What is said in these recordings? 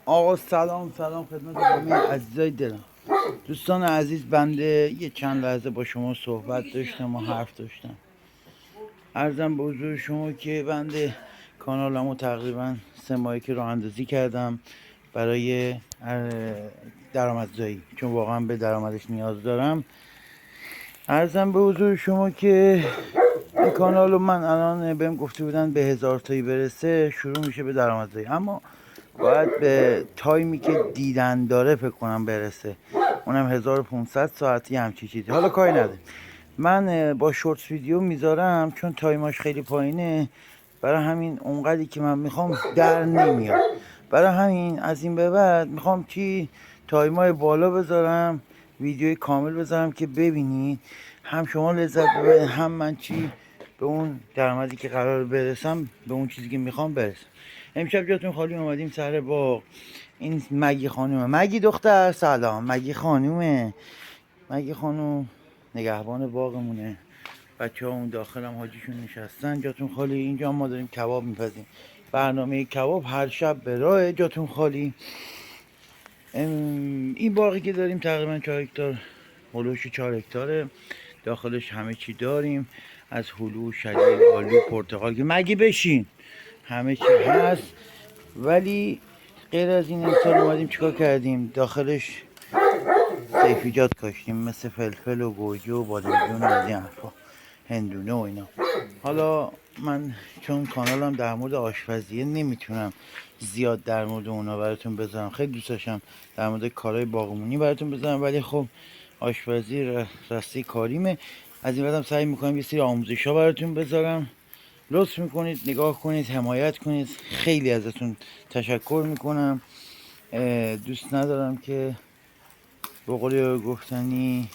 آقا سلام خدمت همه عزیزای دلم. دوستان عزیز، بنده یه چند لحظه با شما صحبت داشتم و حرف داشتم. عرضم به حضور شما که بنده کانالمو تقریبا 3 ماهی که راه اندازی کردم برای درآمدزایی، چون واقعا به درآمدش نیاز دارم. عرضم به حضور شما که این کانالو من الان بهم گفته بودن به 1000 تایی برسه شروع میشه به درآمدزایی، اما باید به تایمی که دیدن داره فکر کنم برسه، اونم 1500 ساعتی همچی چیزی. حالا کاری نداره، من با شورتس ویدیو میذارم چون تایماش خیلی پایینه، برای همین اونقدری که من میخوام در نمیاد. برای همین از این به بعد میخوام تایمای بالا بذارم، ویدیوی کامل بذارم که ببینید، هم شما لذت ببرید هم من به اون درآمدی که قرار برسم، به اون چیزی که میخوام برسم. امشب جاتون خالی اومدیم سر باغ. این مگی خانومه، مگی دختر سلام، مگی خانومه، مگی خانوم نگهبان باغمونه. بچه ها اون داخل هم حاجیشون نشستن، جاتون خالی. اینجا ما داریم کباب میپزیم، برنامه کباب هر شب به راه، جاتون خالی. این باقی که داریم تقریبا 4 هکتار، هلوش 4 هکتاره. داخلش همه چی داریم، از هلو، شلیل، آلو، پرتقال، که مگی بشین، همه چی هست. ولی غیر از این امسال اومدیم چیکار کردیم؟ داخلش سیفیجات کاشتیم، مثل فلفل و گوجه و بادمجون و از این حرفا، هندونه و اینا. حالا من چون کانالم در مورد آشپزیه نمیتونم زیاد در مورد اونا براتون بذارم، خیلی دوست داشتم در مورد کارهای باغمونی براتون بذارم، ولی خب آشپزی راسته کاریمه. از این بعدم سعی میکنم یه سری آموزش ها براتون بذارم. لطف میکنید نگاه کنید، حمایت کنید، خیلی ازتون تشکر میکنم. دوست ندارم که به قول گفتنی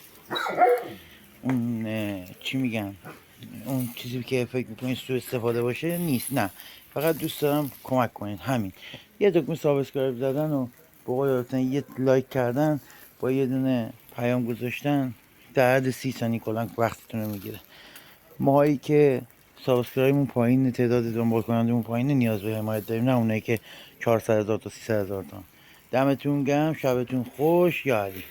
اون چی میگن، اون چیزی که فکر میکنید سوء استفاده باشه نیست، نه، فقط دوست دارم کمک کنید، همین. یه دکمه سابسکرایب زدن و به قول گفتنی یه لایک کردن با یه دونه پیام گذاشتن در حد 30 ثانیه کلا وقتتون رو میگیره. ماهایی که سابسکرایبمون پایینه، تعداد دنبال کنندمون پایینه، نیاز به حمایت داریم، نه اونایی که 400,000 تا 300,000 تا. دمتون گرم، شبتون خوش، یا علی.